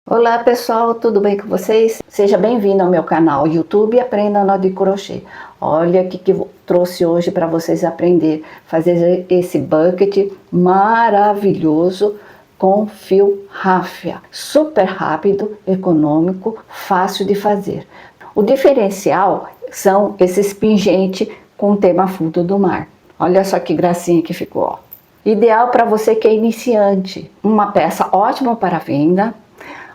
Olá pessoal, tudo bem com vocês? Seja bem-vindo ao meu canal YouTube Aprenda Nó de Crochê. Olha o que eu trouxe hoje para vocês aprender a fazer esse bucket maravilhoso com fio ráfia. Super rápido, econômico, fácil de fazer. O diferencial são esses pingentes com tema fundo do mar. Olha só que gracinha que ficou, ó. Ideal para você que é iniciante. Uma peça ótima para venda.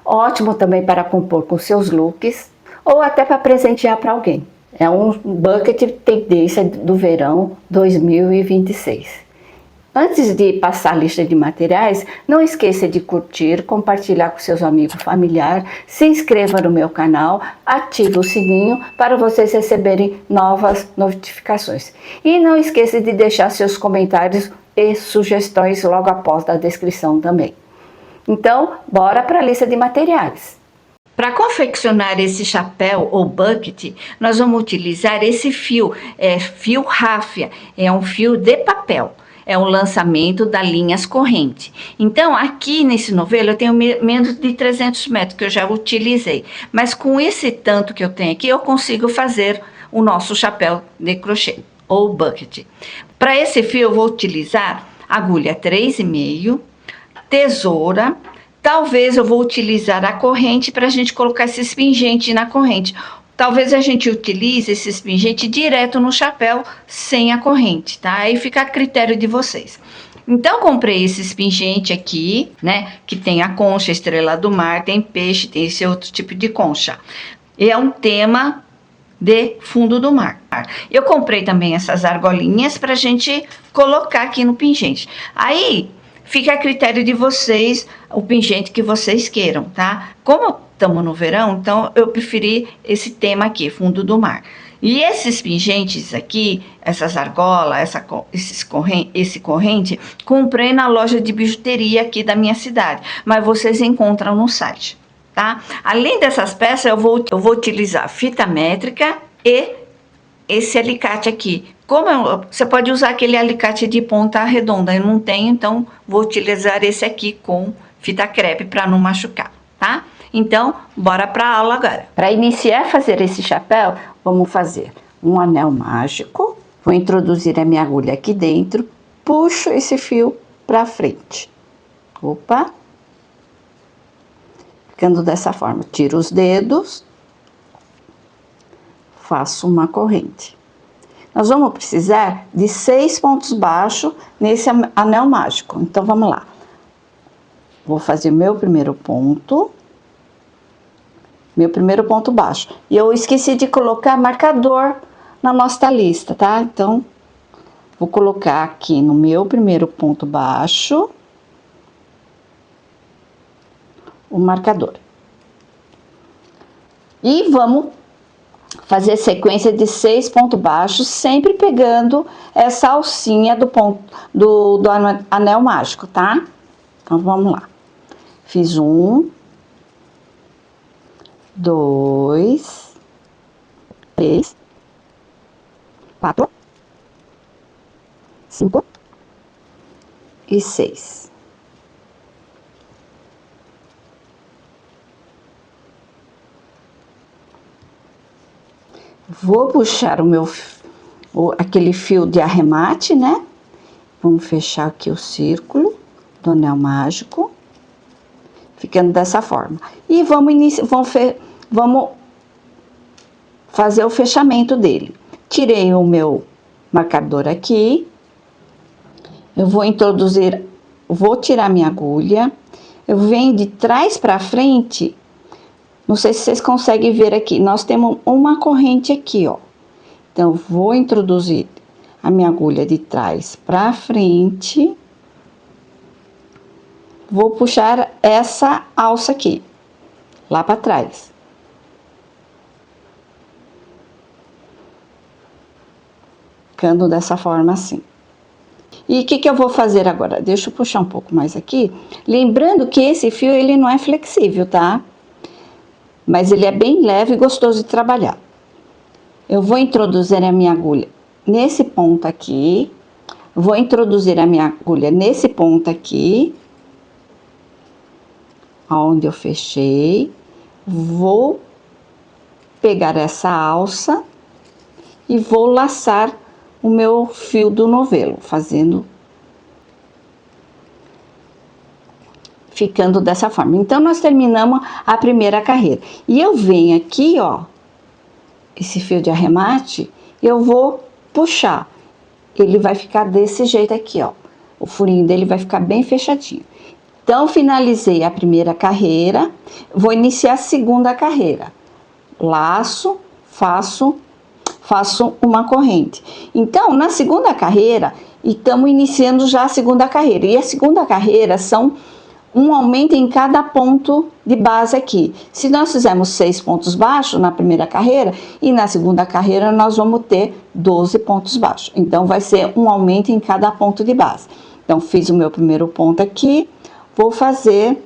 Ótimo também para compor com seus looks ou até para presentear para alguém. É um bucket tendência do verão 2026. Antes de passar a lista de materiais, não esqueça de curtir, compartilhar com seus amigos e familiares, se inscreva no meu canal, ative o sininho para vocês receberem novas notificações. E não esqueça de deixar seus comentários e sugestões logo após a descrição também. Então, bora para a lista de materiais. Para confeccionar esse chapéu ou bucket, nós vamos utilizar esse fio, fio ráfia, é um fio de papel. É um lançamento da linhas corrente. Então, aqui nesse novelo eu tenho menos de 300 metros que eu já utilizei. Mas com esse tanto que eu tenho aqui, eu consigo fazer o nosso chapéu de crochê ou bucket. Para esse fio eu vou utilizar agulha 3,5, tesoura, talvez eu vou utilizar a corrente para a gente colocar esses pingentes na corrente. Talvez a gente utilize esses pingentes direto no chapéu sem a corrente, tá? Aí fica a critério de vocês. Então, comprei esses pingentes aqui, né? Que tem a concha, estrela do mar, tem peixe, tem esse outro tipo de concha. E é um tema de fundo do mar. Eu comprei também essas argolinhas para a gente colocar aqui no pingente. Aí, fica a critério de vocês, o pingente que vocês queiram, tá? Como estamos no verão, então eu preferi esse tema aqui, fundo do mar. E esses pingentes aqui, essas argolas, esse corrente, comprei na loja de bijuteria aqui da minha cidade, mas vocês encontram no site, tá? Além dessas peças, eu vou utilizar fita métrica e esse alicate aqui. Você pode usar aquele alicate de ponta redonda, eu não tenho, então vou utilizar esse aqui com fita crepe para não machucar, tá? Então, bora para a aula agora. Para iniciar a fazer esse chapéu, vamos fazer um anel mágico. Vou introduzir a minha agulha aqui dentro, puxo esse fio para frente. Opa! Ficando dessa forma, tiro os dedos, faço uma corrente. Nós vamos precisar de 6 pontos baixos nesse anel mágico. Então, vamos lá. Vou fazer meu primeiro ponto baixo. E eu esqueci de colocar marcador na nossa lista, tá? Então, vou colocar aqui no meu primeiro ponto baixo o marcador. E vamos fazer sequência de 6 pontos baixos, sempre pegando essa alcinha do anel mágico, tá? Então, vamos lá. Fiz 1, 2, 3, 4, 5 e 6. Vou puxar aquele fio de arremate, né? Vamos fechar aqui o círculo do anel mágico, ficando dessa forma. E vamos fazer o fechamento dele. Tirei o meu marcador aqui. Eu vou tirar minha agulha. Eu venho de trás para frente. Não sei se vocês conseguem ver aqui, nós temos uma corrente aqui, ó. Então, vou introduzir a minha agulha de trás para frente. Vou puxar essa alça aqui, lá para trás. Ficando dessa forma assim. E o que eu vou fazer agora? Deixa eu puxar um pouco mais aqui. Lembrando que esse fio, ele não é flexível, tá? Mas ele é bem leve e gostoso de trabalhar. Eu vou introduzir a minha agulha nesse ponto aqui. Vou introduzir a minha agulha nesse ponto aqui. aonde eu fechei, vou pegar essa alça e vou laçar o meu fio do novelo, ficando dessa forma. Então, nós terminamos a primeira carreira. E eu venho aqui, ó, esse fio de arremate, eu vou puxar. Ele vai ficar desse jeito aqui, ó. O furinho dele vai ficar bem fechadinho. Então, finalizei a primeira carreira, vou iniciar a segunda carreira. Laço, faço uma corrente. Então, na segunda carreira, estamos iniciando já a segunda carreira. E a segunda carreira são um aumento em cada ponto de base aqui. Se nós fizermos 6 pontos baixos na primeira carreira, e na segunda carreira nós vamos ter 12 pontos baixos. Então, vai ser um aumento em cada ponto de base. Então, fiz o meu primeiro ponto aqui, vou fazer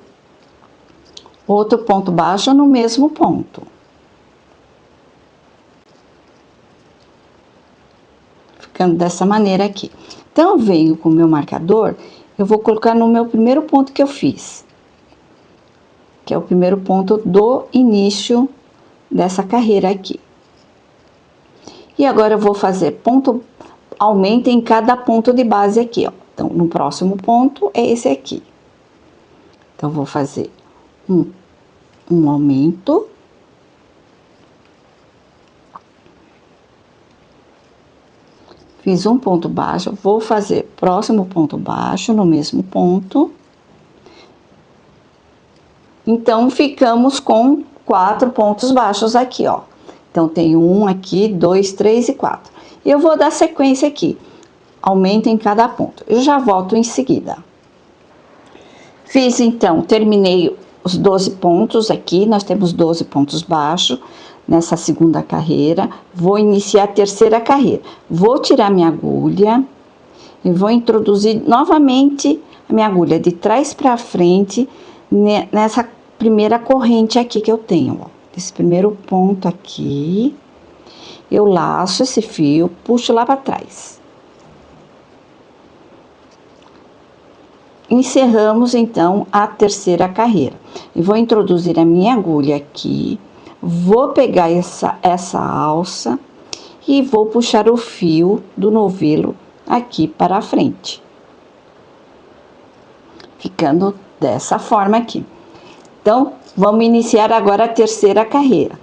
outro ponto baixo no mesmo ponto. Ficando dessa maneira aqui. Então, eu venho com o meu marcador, eu vou colocar no meu primeiro ponto que eu fiz, que é o primeiro ponto do início dessa carreira aqui. E agora eu vou fazer aumento em cada ponto de base aqui, ó. Então, no próximo ponto é esse aqui. Então, vou fazer um aumento. Fiz um ponto baixo, vou fazer próximo ponto baixo no mesmo ponto. Então, ficamos com 4 pontos baixos aqui, ó. Então, tem 1 aqui, 2, 3 e 4. Eu vou dar sequência aqui, aumento em cada ponto. Eu já volto em seguida. Fiz, então, terminei os 12 pontos aqui, nós temos 12 pontos baixos nessa segunda carreira. Vou iniciar a terceira carreira. Vou tirar minha agulha e vou introduzir novamente a minha agulha de trás para frente nessa primeira corrente aqui que eu tenho, ó. Esse primeiro ponto aqui, eu laço esse fio, puxo lá para trás. Encerramos, então, a terceira carreira. E vou introduzir a minha agulha aqui, vou pegar essa alça e vou puxar o fio do novelo aqui para a frente. Ficando dessa forma aqui. Então, vamos iniciar agora a terceira carreira.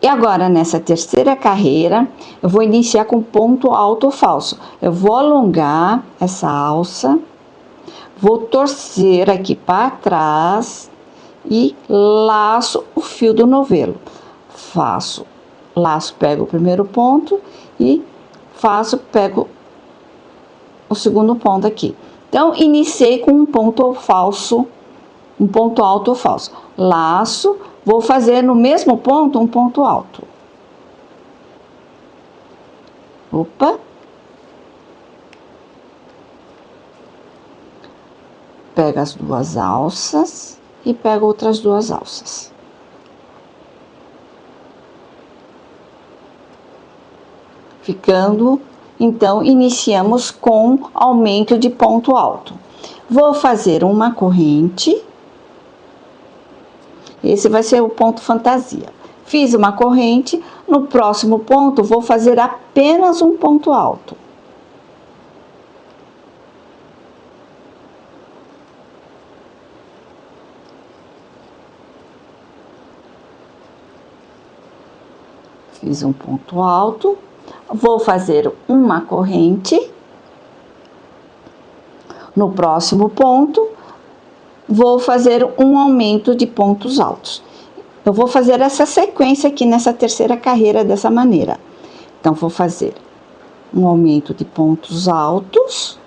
E agora, nessa terceira carreira, eu vou iniciar com ponto alto falso. Eu vou alongar essa alça, vou torcer aqui para trás e laço o fio do novelo. Laço, pego o primeiro ponto e pego o segundo ponto aqui. Então, iniciei com um ponto falso, um ponto alto ou falso. Laço, vou fazer no mesmo ponto um ponto alto. Opa! Pego as duas alças e pego outras duas alças. Ficando, então, iniciamos com aumento de ponto alto. Vou fazer uma corrente. Esse vai ser o ponto fantasia. Fiz uma corrente, no próximo ponto vou fazer apenas um ponto alto. Fiz um ponto alto, vou fazer uma corrente. No próximo ponto, vou fazer um aumento de pontos altos. Eu vou fazer essa sequência aqui nessa terceira carreira dessa maneira. Então, vou fazer um aumento de pontos altos.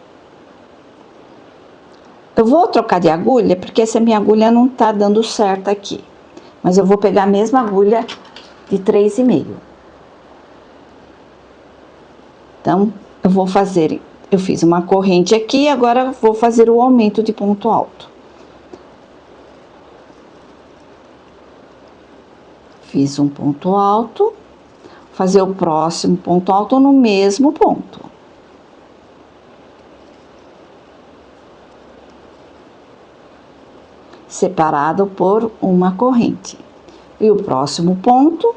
Eu vou trocar de agulha, porque essa minha agulha não tá dando certo aqui. Mas eu vou pegar a mesma agulha de 3,5. Então, eu fiz uma corrente aqui, agora vou fazer o aumento de ponto alto. Fiz um ponto alto, fazer o próximo ponto alto no mesmo ponto. separado por uma corrente. E o próximo ponto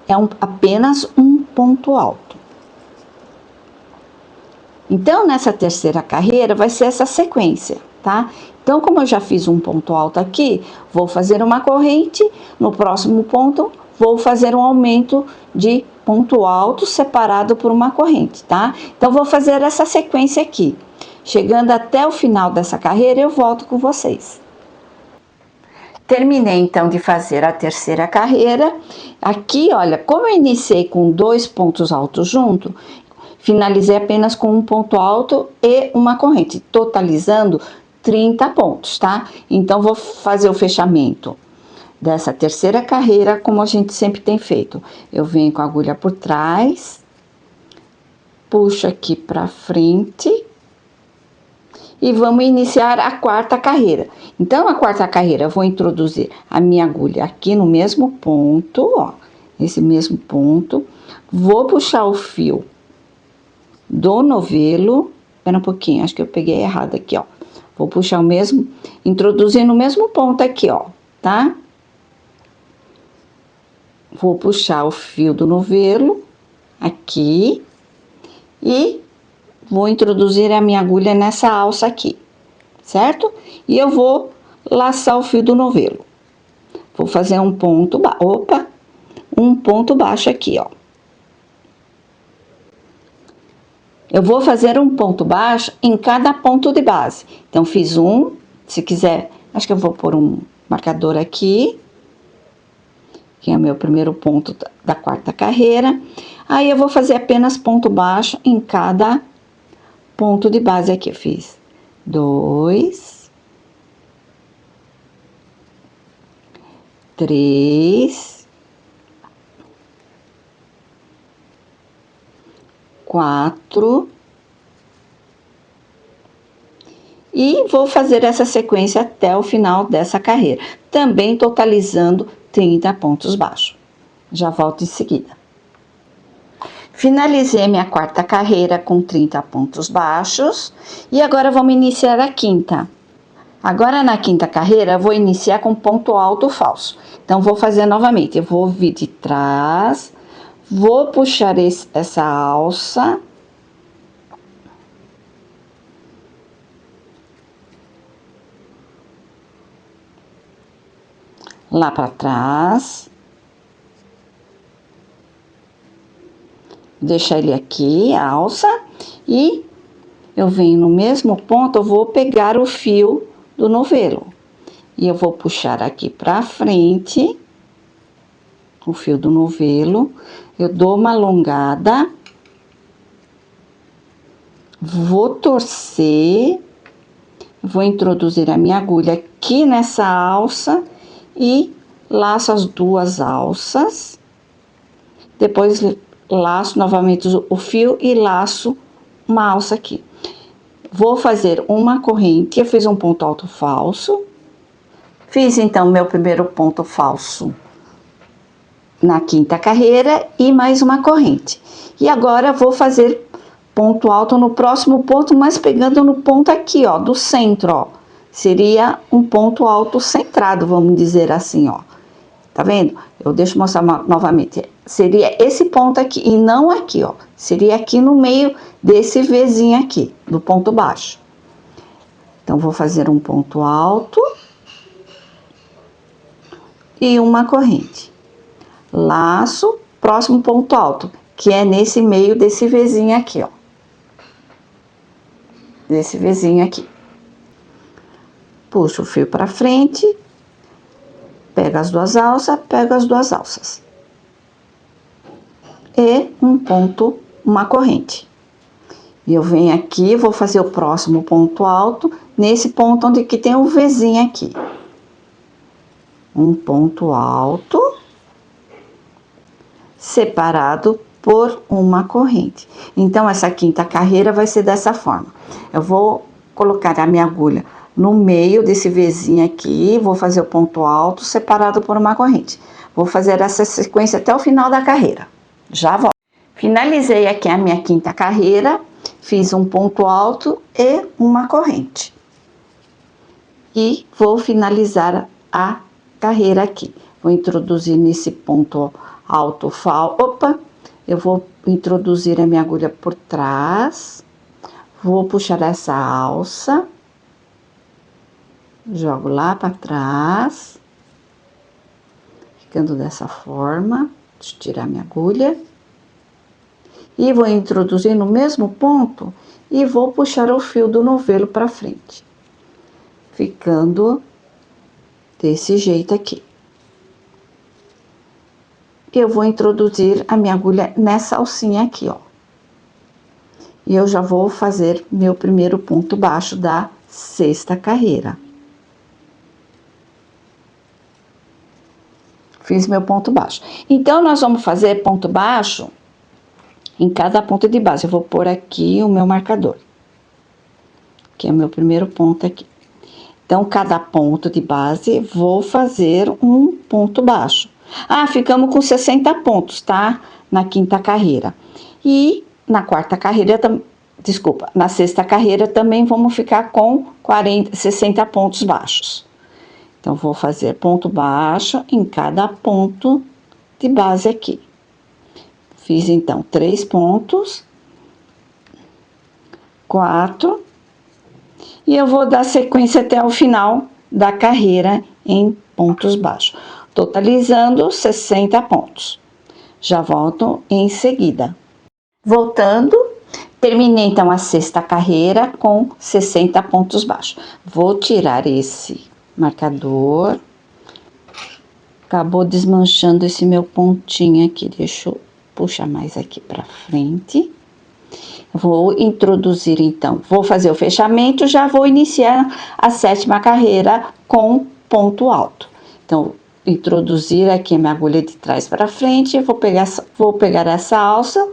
é apenas um ponto alto. Então, nessa terceira carreira vai ser essa sequência, tá? Então, como eu já fiz um ponto alto aqui, vou fazer uma corrente, no próximo ponto vou fazer um aumento de ponto alto separado por uma corrente, tá? Então, vou fazer essa sequência aqui. Chegando até o final dessa carreira, eu volto com vocês. Terminei então de fazer a terceira carreira. Aqui, olha, como eu iniciei com 2 pontos altos junto, finalizei apenas com um ponto alto e uma corrente, totalizando 30 pontos, tá? Então, vou fazer o fechamento dessa terceira carreira, como a gente sempre tem feito. Eu venho com a agulha por trás, puxo aqui pra frente e vamos iniciar a quarta carreira. Então, a quarta carreira, eu vou introduzir a minha agulha aqui no mesmo ponto, ó, nesse mesmo ponto. Vou puxar o fio do novelo, espera um pouquinho, acho que eu peguei errado aqui, ó. Vou puxar o mesmo, introduzir no mesmo ponto aqui, ó, tá? Vou puxar o fio do novelo aqui e vou introduzir a minha agulha nessa alça aqui, certo? E eu vou laçar o fio do novelo. Vou fazer um ponto, um ponto baixo aqui, ó. Eu vou fazer um ponto baixo em cada ponto de base. Então, fiz um, se quiser, acho que eu vou pôr um marcador aqui, que é o meu primeiro ponto da quarta carreira. Aí, eu vou fazer apenas ponto baixo em cada ponto de base aqui. Eu fiz 2, 3, 4 e vou fazer essa sequência até o final dessa carreira, também totalizando 30 pontos baixos. Já volto em seguida. Finalizei minha quarta carreira com 30 pontos baixos e agora vamos iniciar a quinta. Agora na quinta carreira eu vou iniciar com ponto alto falso. Então vou fazer novamente, eu vou vir de trás, vou puxar essa alça lá para trás, deixar ele aqui, a alça, e eu venho no mesmo ponto, eu vou pegar o fio do novelo e eu vou puxar aqui para frente o fio do novelo, eu dou uma alongada, vou torcer, vou introduzir a minha agulha aqui nessa alça e laço as duas alças, depois laço novamente o fio e laço uma alça aqui. Vou fazer uma corrente, eu fiz um ponto alto falso, fiz então meu primeiro ponto falso na quinta carreira e mais uma corrente. E agora vou fazer ponto alto no próximo ponto, mas pegando no ponto aqui, ó, do centro, ó. Seria um ponto alto centrado, vamos dizer assim, ó. Tá vendo? Deixa eu mostrar novamente. Seria esse ponto aqui e não aqui, ó. Seria aqui no meio desse Vzinho aqui, do ponto baixo. Então, vou fazer um ponto alto e uma corrente. Laço, próximo ponto alto, que é nesse meio desse Vzinho aqui, ó. Desse Vzinho aqui. Puxo o fio pra frente, pego as duas alças. E um ponto, uma corrente. E eu venho aqui, vou fazer o próximo ponto alto, nesse ponto onde que tem um Vzinho aqui. Um ponto alto, separado por uma corrente. Então, essa quinta carreira vai ser dessa forma. Eu vou colocar a minha agulha no meio desse Vzinho aqui, vou fazer o ponto alto separado por uma corrente. Vou fazer essa sequência até o final da carreira. Já volto. Finalizei aqui a minha quinta carreira, fiz um ponto alto e uma corrente. E vou finalizar a carreira aqui. Vou introduzir nesse ponto alto falso. Opa! Eu vou introduzir a minha agulha por trás. Vou puxar essa alça. Jogo lá para trás. Ficando dessa forma. Deixa eu tirar minha agulha. E vou introduzir no mesmo ponto e vou puxar o fio do novelo para frente. Ficando desse jeito aqui. Eu vou introduzir a minha agulha nessa alcinha aqui, ó. E eu já vou fazer meu primeiro ponto baixo da sexta carreira. Fiz meu ponto baixo. Então, nós vamos fazer ponto baixo em cada ponto de base. Eu vou pôr aqui o meu marcador, que é o meu primeiro ponto aqui. Então, cada ponto de base, vou fazer um ponto baixo. Ah, ficamos com 60 pontos, tá? Na quinta carreira. E na quarta carreira, desculpa, na sexta carreira também vamos ficar com 60 pontos baixos. Então, vou fazer ponto baixo em cada ponto de base aqui. Fiz, então, 3 pontos, 4, e eu vou dar sequência até o final da carreira em pontos baixos, totalizando 60 pontos. Já volto em seguida. Voltando, terminei, então, a sexta carreira com 60 pontos baixos. Vou tirar esse marcador. Acabou desmanchando esse meu pontinho aqui. Deixa eu puxar mais aqui pra frente. Vou introduzir, então, vou fazer o fechamento, já vou iniciar a sétima carreira com ponto alto. Então, introduzir aqui minha agulha de trás para frente, vou pegar essa alça,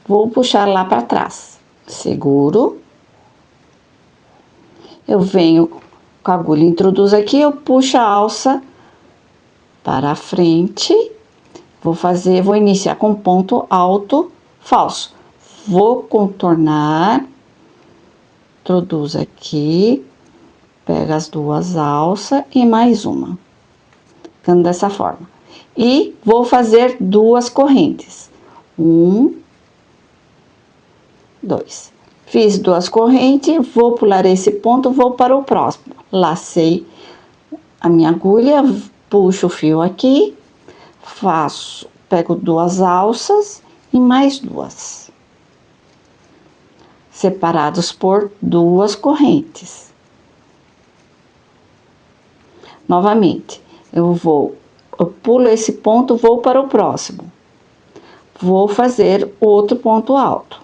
vou puxar lá para trás. Seguro. Eu venho com a agulha, introduzo aqui, eu puxo a alça para a frente. Vou iniciar com ponto alto falso. Vou contornar, introduzo aqui, pego as duas alças e mais uma, ficando dessa forma. E vou fazer 2 correntes. 1, 2. Fiz 2 correntes, vou pular esse ponto, vou para o próximo. Lacei a minha agulha, puxo o fio aqui, pego 2 alças e mais 2. Separados por 2 correntes. Novamente, eu pulo esse ponto, vou para o próximo. Vou fazer outro ponto alto.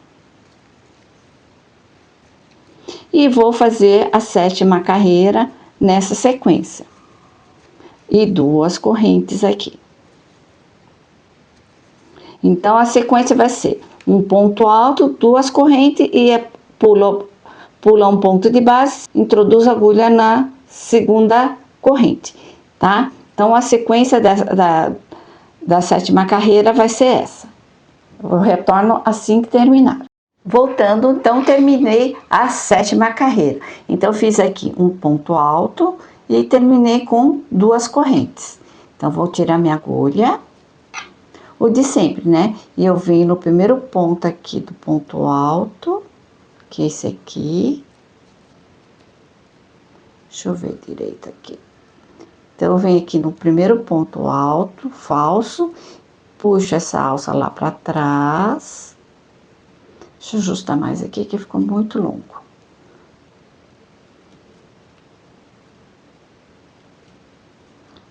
E vou fazer a sétima carreira nessa sequência. E 2 correntes aqui. Então, a sequência vai ser um ponto alto, 2 correntes e pula um ponto de base, introduz a agulha na segunda corrente, tá? Então, a sequência da sétima carreira vai ser essa. Eu retorno assim que terminar. Voltando, então, terminei a sétima carreira. Então, fiz aqui um ponto alto e terminei com 2 correntes. Então, vou tirar minha agulha. O de sempre, né? E eu venho no primeiro ponto aqui do ponto alto, que é esse aqui. Deixa eu ver direito aqui. Então, eu venho aqui no primeiro ponto alto, falso, puxo essa alça lá pra trás. Deixa eu ajustar mais aqui, que ficou muito longo.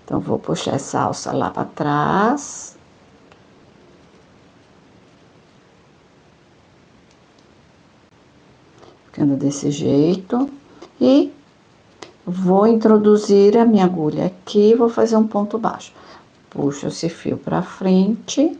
Então, vou puxar essa alça lá pra trás. Ficando desse jeito. E vou introduzir a minha agulha aqui, vou fazer um ponto baixo. Puxo esse fio pra frente.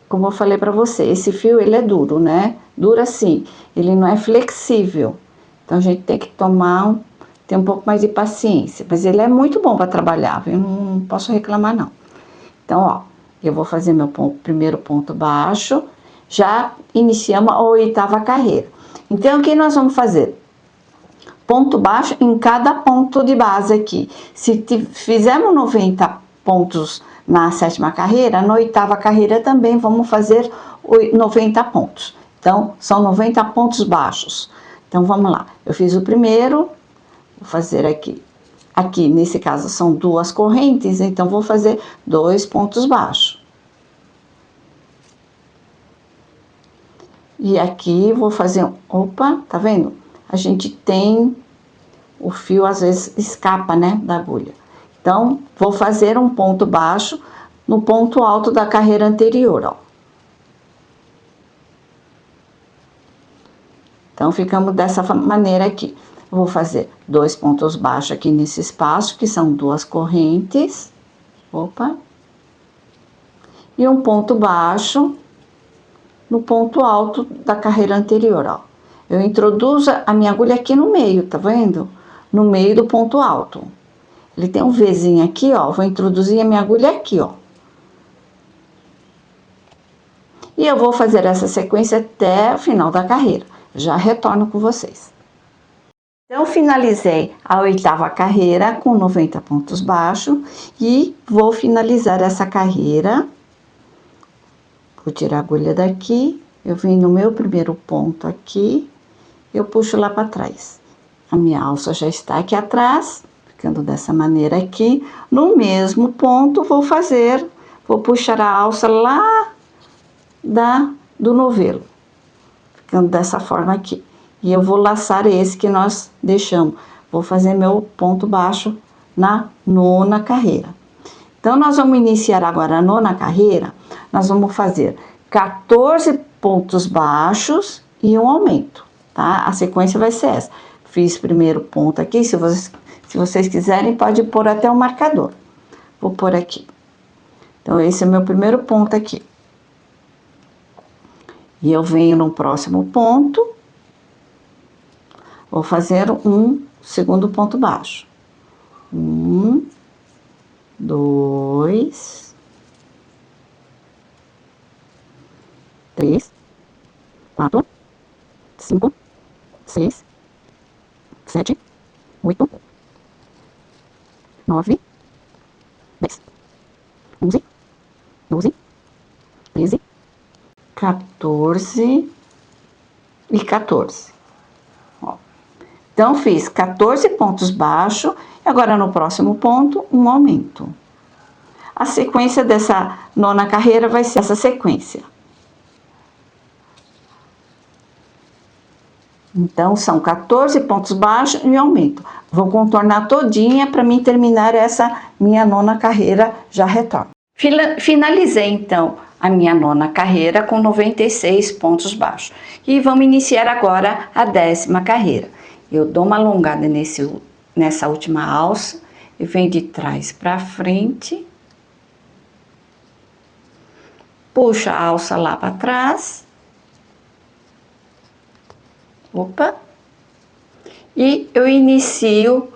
Como eu falei pra você, esse fio, ele é duro, né? Duro assim, ele não é flexível. Então, a gente tem que ter um pouco mais de paciência. Mas ele é muito bom pra trabalhar, viu? Não posso reclamar, não. Então, ó, eu vou fazer meu primeiro ponto baixo. Já iniciamos a 8ª carreira. Então, o que nós vamos fazer? Ponto baixo em cada ponto de base aqui. Se fizermos 90 pontos na 7ª carreira, na 8ª carreira também vamos fazer 90 pontos. Então, são 90 pontos baixos. Então, vamos lá. Eu fiz o primeiro, vou fazer aqui. Aqui, nesse caso, são 2 correntes, então vou fazer 2 pontos baixos. E aqui vou fazer, opa, tá vendo? A gente tem, o fio às vezes escapa, né, da agulha. Então, vou fazer um ponto baixo no ponto alto da carreira anterior, ó. Então, ficamos dessa maneira aqui. Vou fazer 2 pontos baixos aqui nesse espaço, que são 2 correntes. Opa. E um ponto baixo no ponto alto da carreira anterior, ó. Eu introduzo a minha agulha aqui no meio, tá vendo? No meio do ponto alto. Ele tem um Vzinho aqui, ó. Vou introduzir a minha agulha aqui, ó. E eu vou fazer essa sequência até o final da carreira. Já retorno com vocês. Então, finalizei a 8ª carreira com 90 pontos baixos e vou finalizar essa carreira. Vou tirar a agulha daqui, eu venho no meu primeiro ponto aqui, eu puxo lá para trás. A minha alça já está aqui atrás, ficando dessa maneira aqui. No mesmo ponto, vou puxar a alça lá do novelo, ficando dessa forma aqui. E eu vou laçar esse que nós deixamos. Vou fazer meu ponto baixo na 9ª carreira. Então, nós vamos iniciar agora a 9ª carreira. Nós vamos fazer 14 pontos baixos e um aumento, tá? A sequência vai ser essa. Fiz primeiro ponto aqui, se vocês quiserem, pode pôr até o marcador. Vou pôr aqui. Então, esse é o meu primeiro ponto aqui. E eu venho no próximo ponto, vou fazer um segundo ponto baixo. 1, 2, 3, 4, 5, 6, 7, 8, 9, 10, 11, 12, 13, 14 e 14. Ó. Então, fiz 14 pontos baixos e agora no próximo ponto, um aumento. A sequência dessa 9ª carreira vai ser essa sequência. Então, são 14 pontos baixos e aumento. Vou contornar todinha para mim terminar essa minha 9ª carreira, já retorno. Finalizei, então, a minha 9ª carreira com 96 pontos baixos. E vamos iniciar agora a 10ª carreira. Eu dou uma alongada nessa última alça, e venho de trás para frente. Puxo a alça lá para trás. Opa! E eu inicio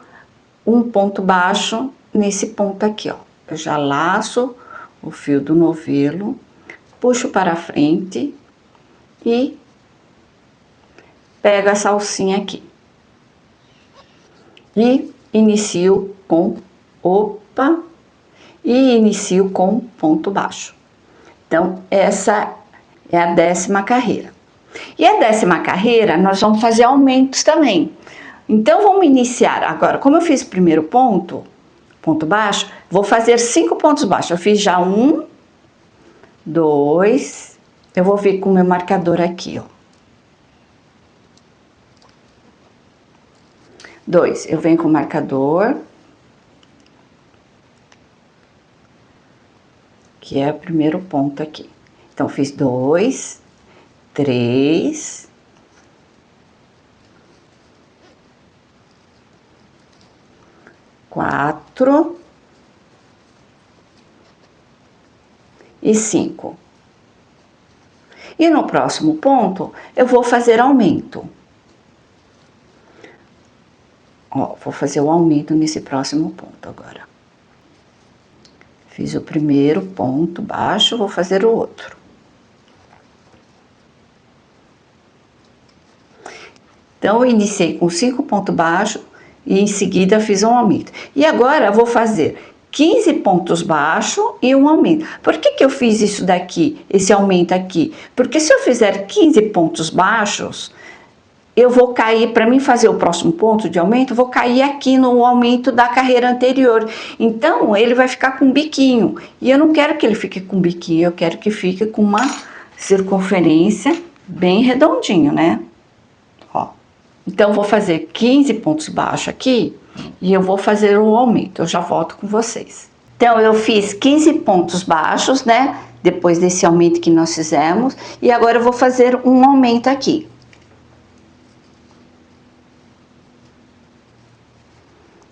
um ponto baixo nesse ponto aqui, ó. Eu já laço o fio do novelo, puxo para frente e pego essa alcinha aqui. E inicio com opa e inicio com ponto baixo. Então, essa é a 10ª carreira. E a 10ª carreira, nós vamos fazer aumentos também. Então, vamos iniciar agora. Como eu fiz o primeiro ponto baixo, vou fazer 5 pontos baixos. Eu fiz já 1, 2, eu vou vir com o meu marcador aqui, ó. 2, eu venho com o marcador, que é o primeiro ponto aqui. Então, fiz 2, 3, 4 e 5. E no próximo ponto, eu vou fazer aumento. Ó, vou fazer o aumento nesse próximo ponto agora. Fiz o primeiro ponto baixo, vou fazer o outro. Então, eu iniciei com 5 pontos baixos e em seguida fiz um aumento. E agora eu vou fazer 15 pontos baixos e um aumento. Por que eu fiz isso daqui, esse aumento aqui? Porque se eu fizer 15 pontos baixos, eu vou cair, para mim fazer o próximo ponto de aumento, eu vou cair aqui no aumento da carreira anterior. Então, ele vai ficar com um biquinho. E eu não quero que ele fique com um biquinho, eu quero que fique com uma circunferência bem redondinho, né? Ó. Então, eu vou fazer 15 pontos baixos aqui e eu vou fazer o aumento. Eu já volto com vocês. Então, eu fiz 15 pontos baixos, né? Depois desse aumento que nós fizemos. E agora eu vou fazer um aumento aqui.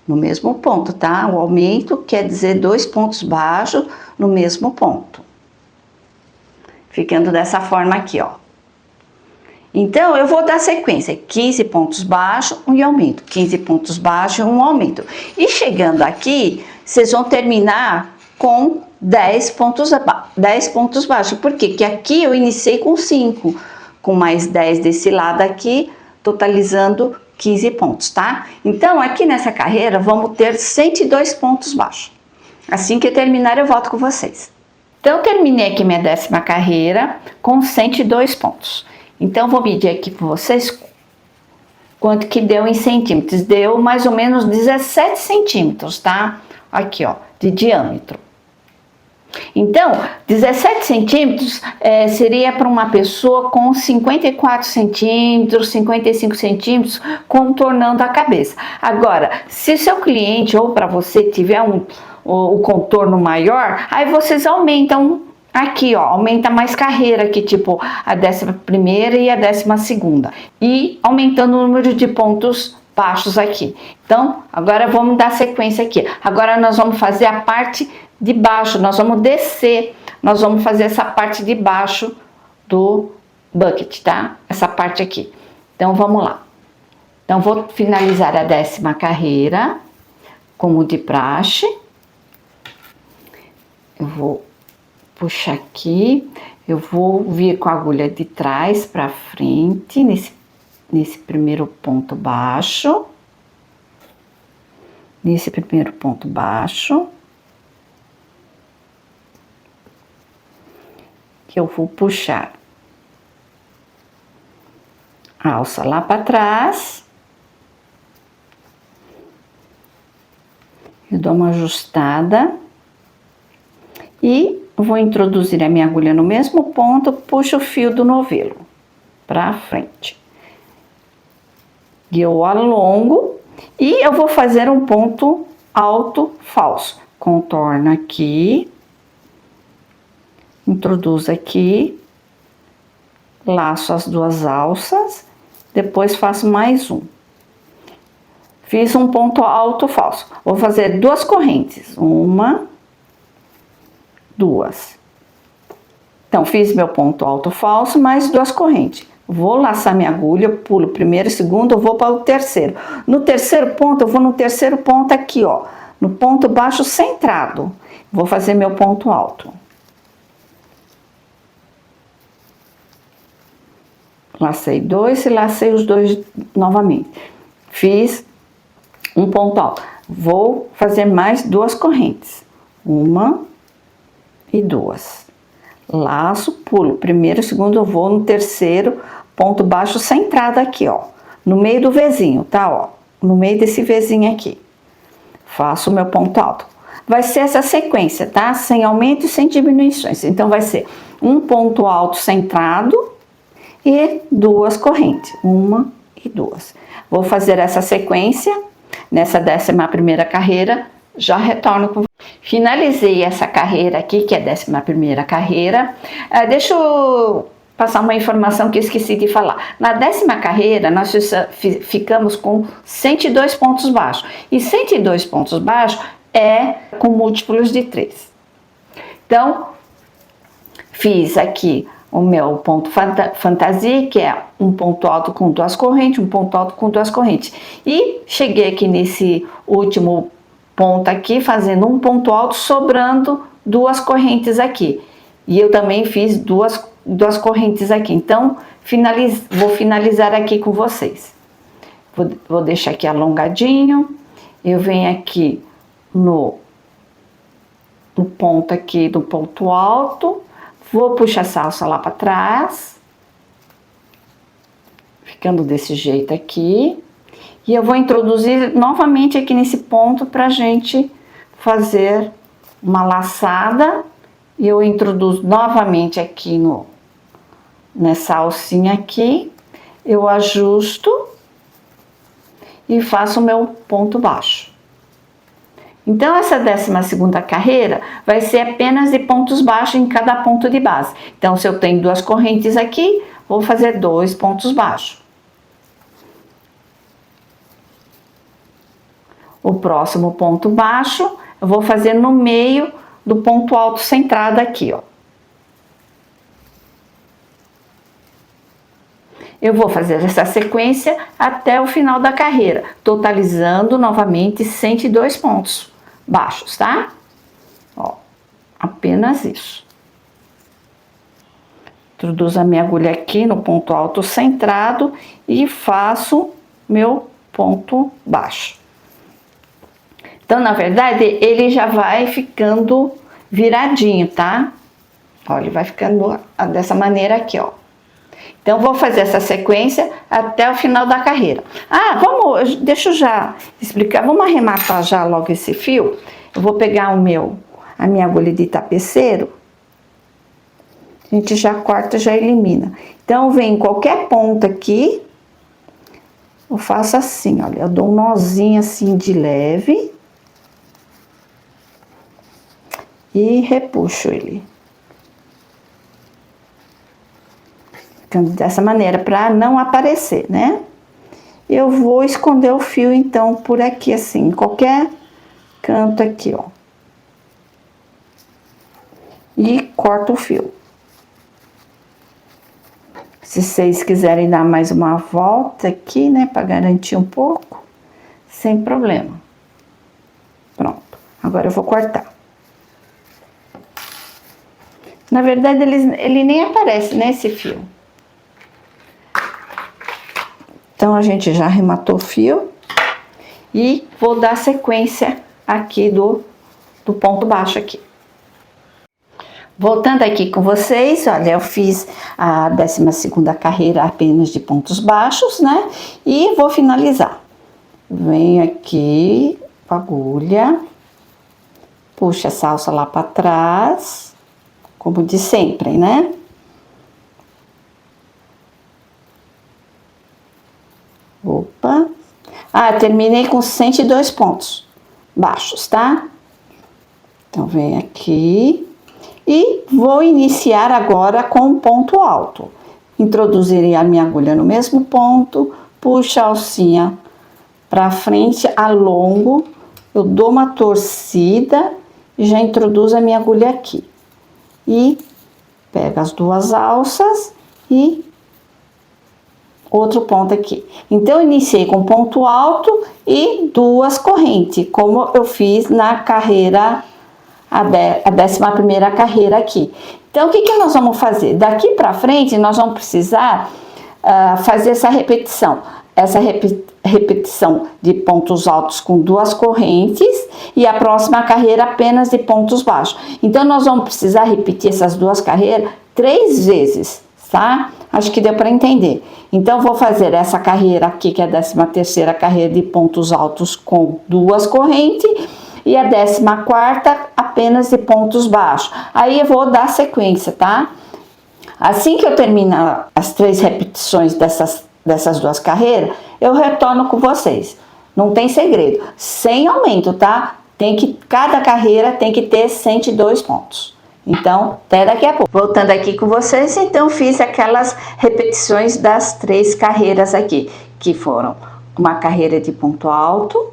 No mesmo ponto, tá? O aumento quer dizer 2 pontos baixos no mesmo ponto. Ficando dessa forma aqui, ó. Então, eu vou dar sequência, 15 pontos baixos, um aumento, 15 pontos baixos, um aumento. E chegando aqui, vocês vão terminar com 10 pontos baixos. Por quê? Porque aqui eu iniciei com 5, com mais 10 desse lado aqui, totalizando 15 pontos, tá? Então, aqui nessa carreira, vamos ter 102 pontos baixos. Assim que eu terminar, eu volto com vocês. Então, eu terminei aqui minha 10ª carreira com 102 pontos. Então, vou medir aqui para vocês quanto que deu em centímetros. Deu mais ou menos 17 centímetros, tá? Aqui, ó, de diâmetro. Então, 17 centímetros seria para uma pessoa com 54 centímetros, 55 centímetros, contornando a cabeça. Agora, se seu cliente ou para você tiver o contorno maior, aí vocês aumentam aqui, ó, aumenta mais carreira aqui, tipo a 11ª e a 12ª. E aumentando o número de pontos baixos aqui. Então, agora vamos dar sequência aqui. Agora nós vamos fazer a parte de baixo, nós vamos descer, nós vamos fazer essa parte de baixo do bucket, tá? Essa parte aqui. Então, vamos lá. Então, vou finalizar a 10ª carreira, como de praxe. Eu vou puxar aqui, eu vou vir com a agulha de trás para frente, nesse primeiro ponto baixo. Nesse primeiro ponto baixo. Que eu vou puxar a alça lá para trás. Eu dou uma ajustada e vou introduzir a minha agulha no mesmo ponto, puxo o fio do novelo para frente. E eu alongo e eu vou fazer um ponto alto falso. Contorno aqui. Introduzo aqui, laço as 2 alças, depois faço mais um. Fiz um ponto alto falso. Vou fazer 2 correntes, 1, 2. Então, fiz meu ponto alto falso, mais 2 correntes. Vou laçar minha agulha, pulo o primeiro, segundo, eu vou para o terceiro. No terceiro ponto, eu vou no terceiro ponto aqui, ó, no ponto baixo centrado. Vou fazer meu ponto alto. Lacei 2 e lacei os 2 novamente. Fiz um ponto alto. Vou fazer mais 2 correntes. 1 e 2. Laço, pulo. Primeiro, segundo, eu vou no terceiro ponto baixo centrado aqui, ó. No meio do Vzinho, tá, ó. No meio desse Vzinho aqui. Faço o meu ponto alto. Vai ser essa sequência, tá? Sem aumento e sem diminuições. Então, vai ser um ponto alto centrado e 2 correntes, 1 e 2. Vou fazer essa sequência nessa 11ª carreira, já retorno com. Finalizei essa carreira aqui, que é a 11ª carreira. Deixa eu passar uma informação que eu esqueci de falar. Na 10ª carreira, nós ficamos com 102 pontos baixos. E 102 pontos baixos é com múltiplos de 3. Então, fiz aqui o meu ponto fantasia, que é um ponto alto com 2 correntes, um ponto alto com 2 correntes. E cheguei aqui nesse último ponto aqui, fazendo um ponto alto, sobrando 2 correntes aqui. E eu também fiz duas correntes aqui. Então, vou finalizar aqui com vocês. Vou deixar aqui alongadinho. Eu venho aqui no ponto aqui do ponto alto, vou puxar essa alça lá para trás, ficando desse jeito aqui, e eu vou introduzir novamente aqui nesse ponto pra gente fazer uma laçada, e eu introduzo novamente aqui nessa alcinha aqui, eu ajusto e faço o meu ponto baixo. Então, essa 12ª carreira vai ser apenas de pontos baixos em cada ponto de base. Então, se eu tenho 2 correntes aqui, vou fazer 2 pontos baixos. O próximo ponto baixo, eu vou fazer no meio do ponto alto centrado aqui, ó. Eu vou fazer essa sequência até o final da carreira, totalizando novamente 102 pontos baixos, tá? Ó, apenas isso. Introduzo a minha agulha aqui no ponto alto centrado e faço meu ponto baixo. Então, na verdade, ele já vai ficando viradinho, tá? Ó, ele vai ficando dessa maneira aqui, ó. Então, vou fazer essa sequência até o final da carreira. Ah, deixa eu já explicar, vamos arrematar já logo esse fio. Eu vou pegar a minha agulha de tapeceiro. A gente já corta, já elimina. Então, vem em qualquer ponta aqui, eu faço assim, olha, eu dou um nozinho assim de leve. E repuxo ele. Ficando dessa maneira, para não aparecer, né? Eu vou esconder o fio, então, por aqui, assim, em qualquer canto aqui, ó. E corto o fio. Se vocês quiserem dar mais uma volta aqui, né, para garantir um pouco, sem problema. Pronto. Agora eu vou cortar. Na verdade, ele nem aparece, né, esse fio. Então, a gente já arrematou o fio. E vou dar sequência aqui do ponto baixo aqui. Voltando aqui com vocês, olha, eu fiz a 12ª carreira apenas de pontos baixos, né? E vou finalizar. Venho aqui com a agulha, puxo essa alça lá para trás, como de sempre, né? Opa! Ah, terminei com 102 pontos baixos, tá? Então, vem aqui e vou iniciar agora com um ponto alto. Introduzirei a minha agulha no mesmo ponto, puxo a alcinha para frente, alongo, eu dou uma torcida e já introduzo a minha agulha aqui. E pego as 2 alças e outro ponto aqui. Então, eu iniciei com ponto alto e 2 correntes, como eu fiz na carreira, a 11ª carreira aqui. Então, o que nós vamos fazer? Daqui para frente, nós vamos precisar fazer essa repetição. Essa repetição de pontos altos com 2 correntes e a próxima carreira apenas de pontos baixos. Então, nós vamos precisar repetir essas 2 carreiras 3 vezes, tá? Acho que deu para entender. Então, vou fazer essa carreira aqui, que é a 13ª carreira de pontos altos com 2 correntes e a 14ª apenas de pontos baixos. Aí, eu vou dar sequência, tá? Assim que eu terminar as 3 repetições dessas 2 carreiras, eu retorno com vocês. Não tem segredo. Sem aumento, tá? Cada carreira tem que ter 102 pontos. Então, até daqui a pouco. Voltando aqui com vocês, então, fiz aquelas repetições das 3 carreiras aqui, que foram uma carreira de ponto alto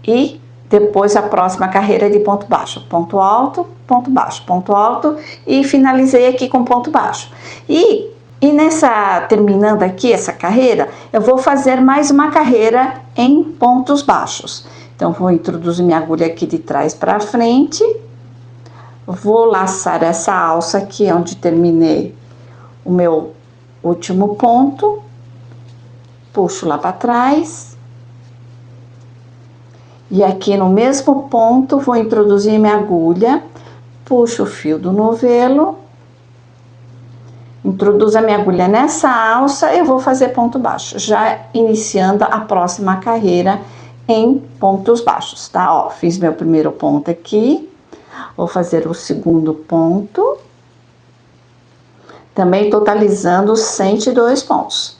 e depois a próxima carreira de ponto baixo. Ponto alto, ponto baixo, ponto alto e finalizei aqui com ponto baixo. E terminando aqui essa carreira, eu vou fazer mais uma carreira em pontos baixos. Então, vou introduzir minha agulha aqui de trás para frente. Vou laçar essa alça aqui, onde terminei o meu último ponto. puxo lá para trás. E aqui no mesmo ponto, vou introduzir minha agulha, puxo o fio do novelo, introduzo a minha agulha nessa alça, eu vou fazer ponto baixo, já iniciando a próxima carreira em pontos baixos, tá? Ó, fiz meu primeiro ponto aqui, vou fazer o segundo ponto, também totalizando 102 pontos.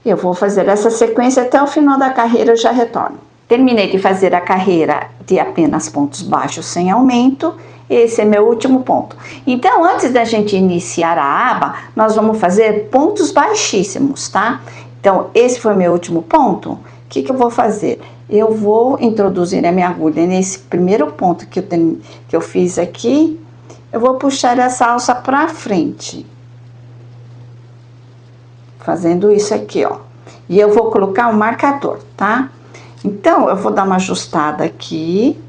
Eu vou fazer essa sequência até o final da carreira, eu já retorno. Terminei de fazer a carreira de apenas pontos baixos sem aumento. Esse é meu último ponto. Então, antes da gente iniciar a aba, nós vamos fazer pontos baixíssimos, tá? Então, esse foi meu último ponto. O que eu vou fazer? Eu vou introduzir a minha agulha nesse primeiro ponto que eu fiz aqui. Eu vou puxar essa alça pra frente. Fazendo isso aqui, ó. E eu vou colocar um marcador, tá? Então, eu vou dar uma ajustada aqui.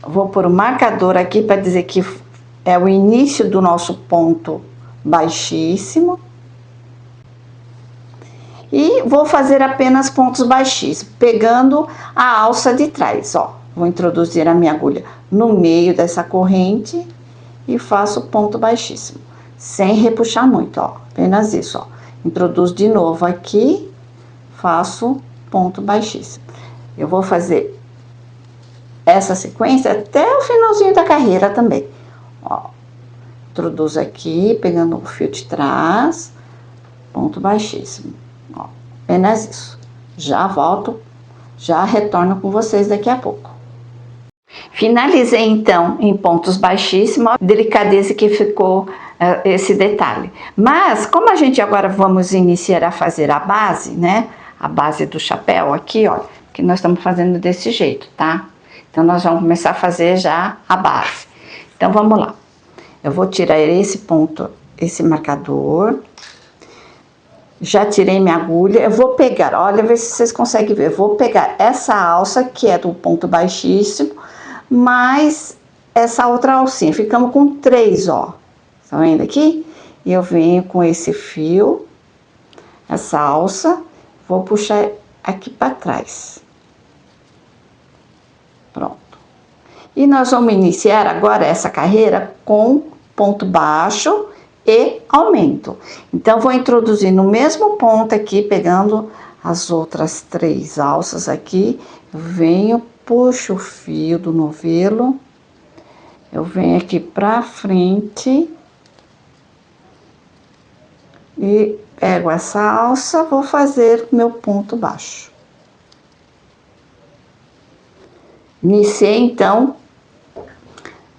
Vou pôr um marcador aqui para dizer que é o início do nosso ponto baixíssimo. E vou fazer apenas pontos baixíssimos, pegando a alça de trás, ó. Vou introduzir a minha agulha no meio dessa corrente e faço ponto baixíssimo, sem repuxar muito, ó. Apenas isso, ó. Introduzo de novo aqui. Faço ponto baixíssimo. Eu vou fazer essa sequência até o finalzinho da carreira também. Ó, introduzo aqui, pegando o fio de trás, ponto baixíssimo. Ó, apenas isso. Já volto, já retorno com vocês daqui a pouco. Finalizei então em pontos baixíssimos, delicadeza que ficou esse detalhe. Mas como a gente agora vamos iniciar a fazer a base, né? A base do chapéu aqui, ó, que nós estamos fazendo desse jeito, tá? Então, nós vamos começar a fazer já a base. Então, vamos lá. Eu vou tirar esse ponto, esse marcador. Já tirei minha agulha. Eu vou pegar, olha, ver se vocês conseguem ver. Eu vou pegar essa alça, que é do ponto baixíssimo, mais essa outra alcinha. Ficamos com 3, ó. Tá vendo aqui? E eu venho com esse fio, essa alça. Vou puxar aqui para trás. Pronto. E nós vamos iniciar agora essa carreira com ponto baixo e aumento. Então, vou introduzir no mesmo ponto aqui, pegando as outras 3 alças aqui. Venho, puxo o fio do novelo. Eu venho aqui pra frente. E pego essa alça, vou fazer meu ponto baixo. Iniciei, então,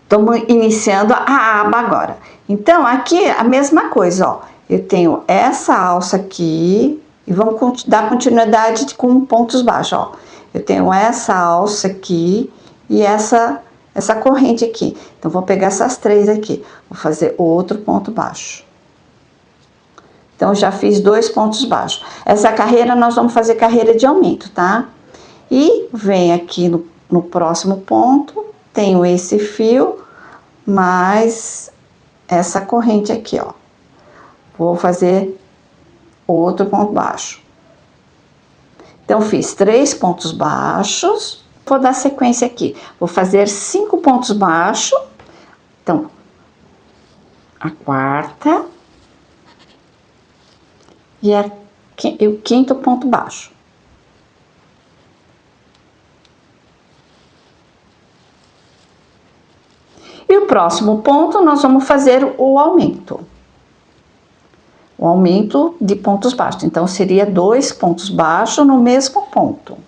estamos iniciando a aba agora. Então, aqui a mesma coisa, ó. Eu tenho essa alça aqui, e vamos dar continuidade com pontos baixos, ó. Eu tenho essa alça aqui e essa corrente aqui. Então, vou pegar essas 3 aqui, vou fazer outro ponto baixo. Então, já fiz 2 pontos baixos. Essa carreira, nós vamos fazer carreira de aumento, tá? E vem aqui no próximo ponto, tenho esse fio, mais essa corrente aqui, ó. Vou fazer outro ponto baixo. Então, fiz 3 pontos baixos. Vou dar sequência aqui. Vou fazer 5 pontos baixos. Então, a quarta... E o 5º ponto baixo. E o próximo ponto, nós vamos fazer o aumento. O aumento de pontos baixos. Então, seria 2 pontos baixos no mesmo ponto.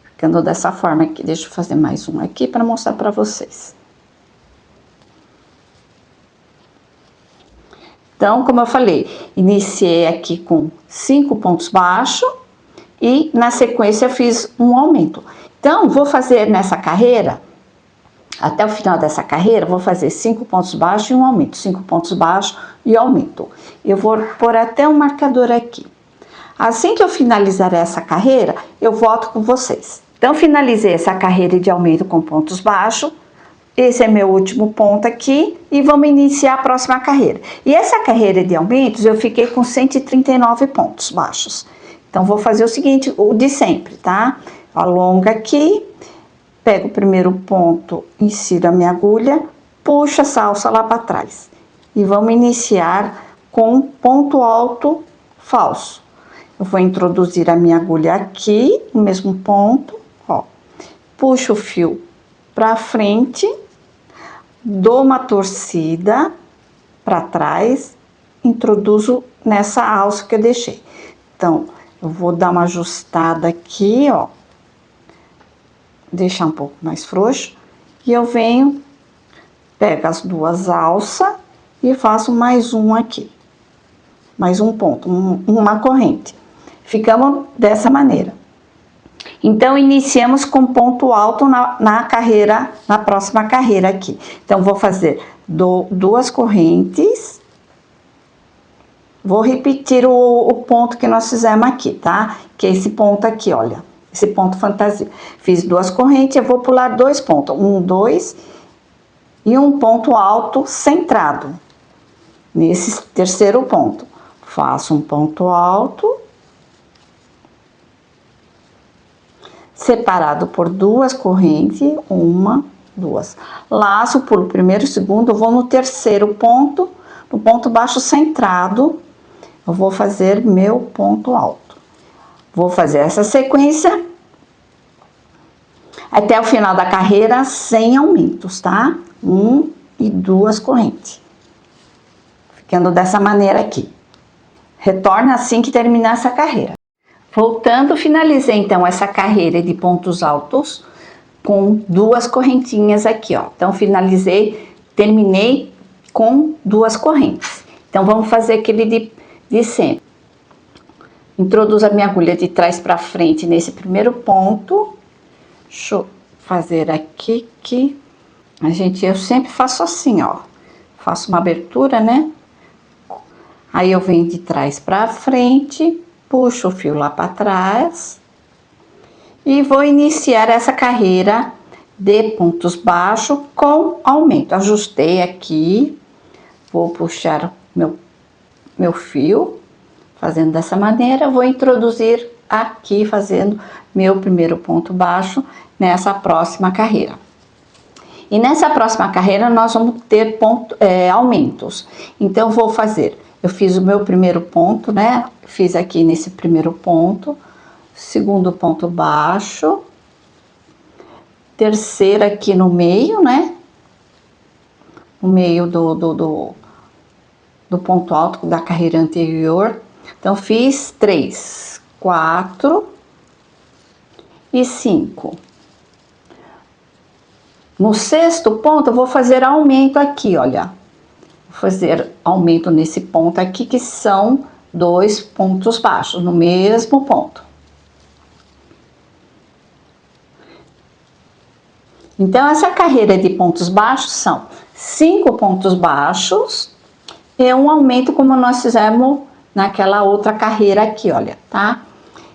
Ficando dessa forma aqui. Deixa eu fazer mais um aqui para mostrar para vocês. Então, como eu falei, iniciei aqui com 5 pontos baixos e na sequência eu fiz um aumento. Então, vou fazer nessa carreira, até o final dessa carreira, vou fazer 5 pontos baixos e um aumento. 5 pontos baixos e aumento. Eu vou pôr até um marcador aqui. Assim que eu finalizar essa carreira, eu volto com vocês. Então, finalizei essa carreira de aumento com pontos baixos. esse é meu último ponto aqui e vamos iniciar a próxima carreira. E essa carreira de aumentos eu fiquei com 139 pontos baixos. Então, vou fazer o seguinte, o de sempre, tá? Alonga aqui, pego o primeiro ponto, insiro a minha agulha, puxo essa alça lá para trás. E vamos iniciar com ponto alto falso. Eu vou introduzir a minha agulha aqui, no mesmo ponto, ó. Puxo o fio para frente, dou uma torcida para trás, introduzo nessa alça que eu deixei. Então, eu vou dar uma ajustada aqui, ó, deixar um pouco mais frouxo, e eu venho, pego as duas alças e faço mais um aqui, mais um ponto, uma corrente. Ficamos dessa maneira. Então, iniciamos com ponto alto na carreira, na próxima carreira aqui. Então, vou fazer duas correntes. Vou repetir o ponto que nós fizemos aqui, tá? Que é esse ponto aqui, olha. Esse ponto fantasia. Fiz duas correntes, eu vou pular dois pontos. Um, dois e um ponto alto centrado. Nesse terceiro ponto. Faço um ponto alto. Separado por duas correntes, uma, duas. Laço, pulo primeiro, segundo, vou no terceiro ponto, no ponto baixo centrado, eu vou fazer meu ponto alto. Vou fazer essa sequência até o final da carreira sem aumentos, tá? Um e duas correntes. Ficando dessa maneira aqui. Retorna assim que terminar essa carreira. Voltando, finalizei então essa carreira de pontos altos com duas correntinhas aqui, ó. Então, finalizei, terminei com duas correntes. Então, vamos fazer aquele de sempre. Introduzo a minha agulha de trás para frente nesse primeiro ponto. Deixa eu fazer aqui, que eu sempre faço assim, ó. Faço uma abertura, né? Aí, eu venho de trás para frente. Puxo o fio lá para trás e vou iniciar essa carreira de pontos baixos com aumento. Ajustei aqui, vou puxar meu fio, fazendo dessa maneira, vou introduzir aqui, fazendo meu primeiro ponto baixo nessa próxima carreira. E nessa próxima carreira nós vamos ter aumentos. Então, vou fazer... Eu fiz o meu primeiro ponto, né? Fiz aqui nesse primeiro ponto, segundo ponto baixo, terceiro aqui no meio, né? No meio do ponto alto da carreira anterior. Então, fiz 3, 4 e 5. No sexto ponto, eu vou fazer aumento aqui, olha. Fazer aumento nesse ponto aqui, que são dois pontos baixos, no mesmo ponto. Então, essa carreira de pontos baixos são 5 pontos baixos e um aumento, como nós fizemos naquela outra carreira aqui, olha, tá?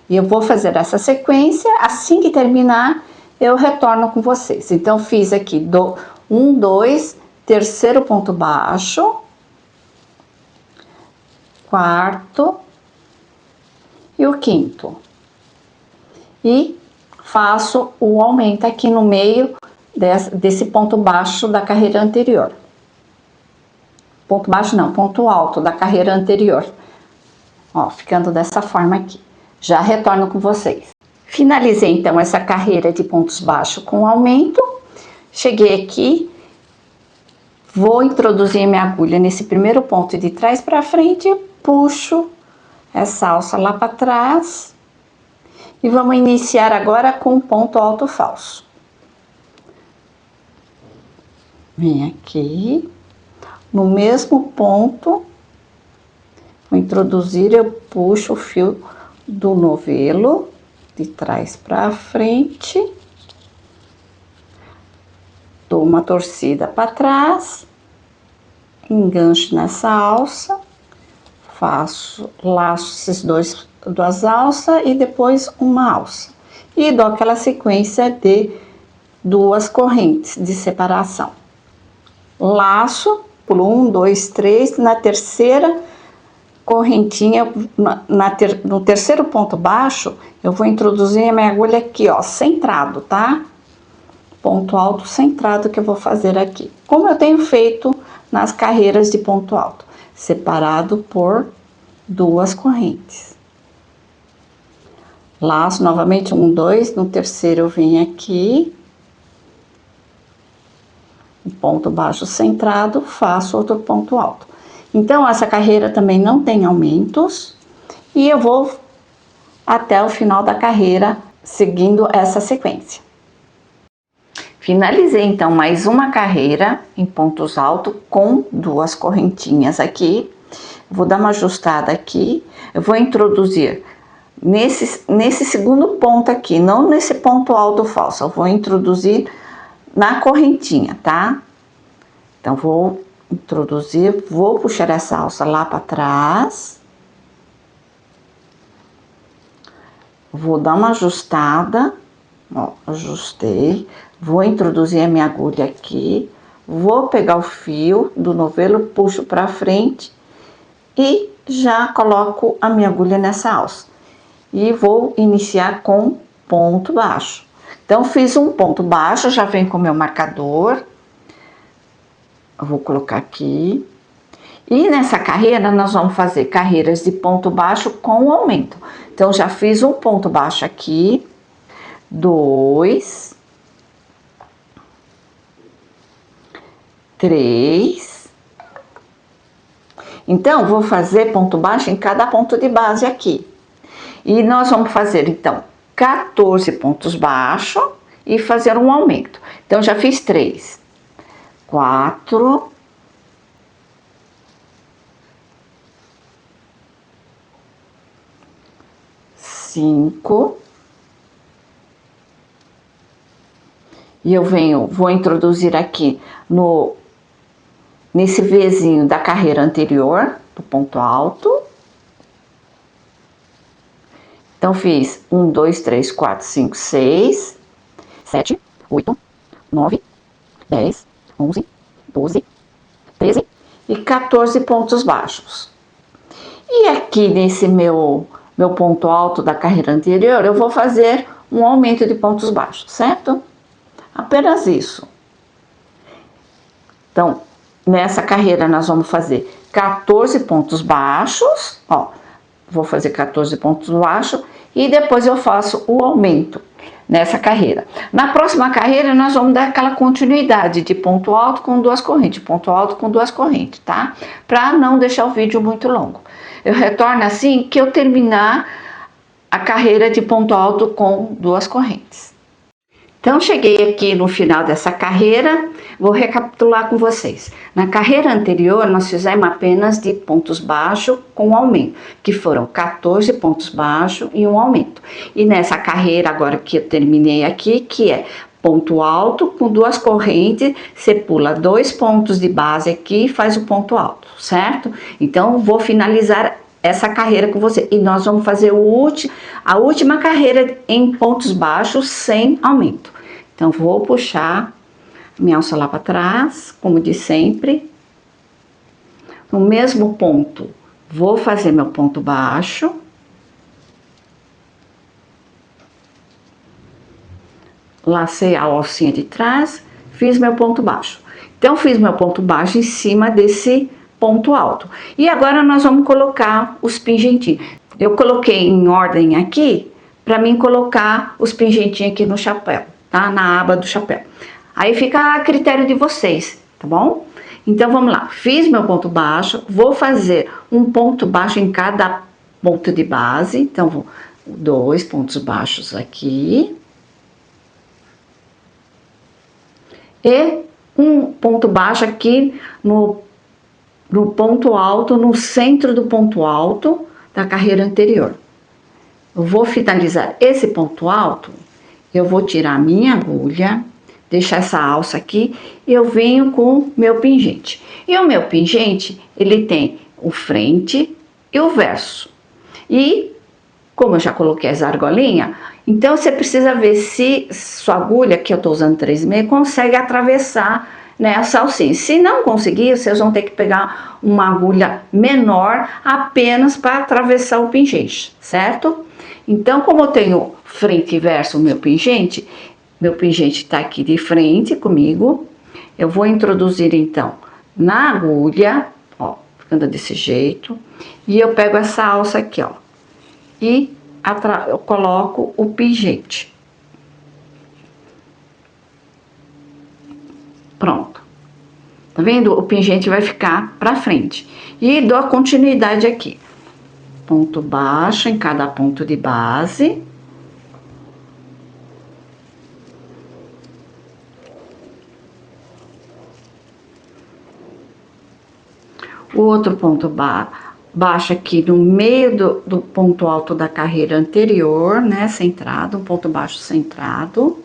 E eu vou fazer essa sequência, assim que terminar, eu retorno com vocês. Então, fiz aqui 1, 2... terceiro ponto baixo, quarto e o quinto. E faço o aumento aqui no meio desse ponto baixo da carreira anterior. Ponto baixo não, ponto alto da carreira anterior. Ó, ficando dessa forma aqui. Já retorno com vocês. Finalizei então essa carreira de pontos baixos com aumento. Cheguei aqui. Vou introduzir minha agulha nesse primeiro ponto de trás para frente, puxo essa alça lá para trás e vamos iniciar agora com um ponto alto falso. Vem aqui, no mesmo ponto, vou introduzir, eu puxo o fio do novelo de trás para frente. Dou uma torcida para trás, engancho nessa alça, laço esses duas alças e depois uma alça. E dou aquela sequência de 2 correntes de separação. Laço, pulo 1, 2, 3, na terceira correntinha, no terceiro ponto baixo, eu vou introduzir a minha agulha aqui, ó, centrado, tá? Ponto alto centrado que eu vou fazer aqui. Como eu tenho feito nas carreiras de ponto alto, separado por 2 correntes. Laço novamente, 1, 2, no terceiro eu venho aqui, ponto baixo centrado, faço outro ponto alto. Então, essa carreira também não tem aumentos, e eu vou até o final da carreira seguindo essa sequência. Finalizei então mais uma carreira em pontos altos com 2 correntinhas aqui. Vou dar uma ajustada aqui, eu vou introduzir nesse segundo ponto aqui, não nesse ponto alto falso, eu vou introduzir na correntinha, tá? Então, vou introduzir, vou puxar essa alça lá para trás. Vou dar uma ajustada, ó, ajustei. Vou introduzir a minha agulha aqui. Vou pegar o fio do novelo, puxo para frente e já coloco a minha agulha nessa alça. E vou iniciar com ponto baixo. Então, fiz um ponto baixo, já vem com o meu marcador. Eu vou colocar aqui. E nessa carreira, nós vamos fazer carreiras de ponto baixo com aumento. Então, já fiz um ponto baixo aqui. 2. 3. Então, vou fazer ponto baixo em cada ponto de base aqui. E nós vamos fazer, então, 14 pontos baixos e fazer um aumento. Então, já fiz 3, 4, 5, e eu vou introduzir aqui nesse Vzinho da carreira anterior, do ponto alto. Então, fiz 1, 2, 3, 4, 5, 6, 7, 8, 9, 10, 11, 12, 13 e 14 pontos baixos. E aqui nesse meu ponto alto da carreira anterior, eu vou fazer um aumento de pontos baixos, certo? Apenas isso. Então, nessa carreira nós vamos fazer 14 pontos baixos, ó. Vou fazer 14 pontos baixos e depois eu faço o aumento nessa carreira. Na próxima carreira nós vamos dar aquela continuidade de ponto alto com 2 correntes, ponto alto com 2 correntes, tá? Para não deixar o vídeo muito longo. Eu retorno assim que eu terminar a carreira de ponto alto com 2 correntes. Então, cheguei aqui no final dessa carreira, vou recapitular com vocês. Na carreira anterior, nós fizemos apenas de pontos baixos com aumento, que foram 14 pontos baixos e um aumento. E nessa carreira, agora que eu terminei aqui, que é ponto alto com 2 correntes, você pula 2 pontos de base aqui e faz o ponto alto, certo? Então, vou finalizar essa carreira com você. E nós vamos fazer a última carreira em pontos baixos sem aumento. Então, vou puxar minha alça lá para trás, como de sempre. No mesmo ponto, vou fazer meu ponto baixo. Lacei a alcinha de trás, fiz meu ponto baixo. Então, fiz meu ponto baixo em cima desse ponto alto. E agora nós vamos colocar os pingentinhos. Eu coloquei em ordem aqui, para mim colocar os pingentinhos aqui no chapéu, tá? Na aba do chapéu. Aí fica a critério de vocês, tá bom? Então, vamos lá. Fiz meu ponto baixo, vou fazer um ponto baixo em cada ponto de base. Então, vou 2 pontos baixos aqui. E um ponto baixo aqui no ponto alto, no centro do ponto alto da carreira anterior. Eu vou finalizar esse ponto alto, eu vou tirar a minha agulha, deixar essa alça aqui, e eu venho com meu pingente. E o meu pingente, ele tem o frente e o verso. E Como eu já coloquei as argolinhas, então você precisa ver se sua agulha, que eu tô usando 3,5, consegue atravessar, né, a salsinha. Se não conseguir, vocês vão ter que pegar uma agulha menor apenas para atravessar o pingente, certo? Então, como eu tenho frente e verso o meu pingente tá aqui de frente comigo, eu vou introduzir então na agulha, ó, ficando desse jeito, e eu pego essa alça aqui, ó, e eu coloco o pingente. Pronto. Tá vendo? O pingente vai ficar pra frente. E dou a continuidade aqui. Ponto baixo em cada ponto de base. O outro ponto baixo aqui no meio do ponto alto da carreira anterior, né? Centrado, um ponto baixo centrado.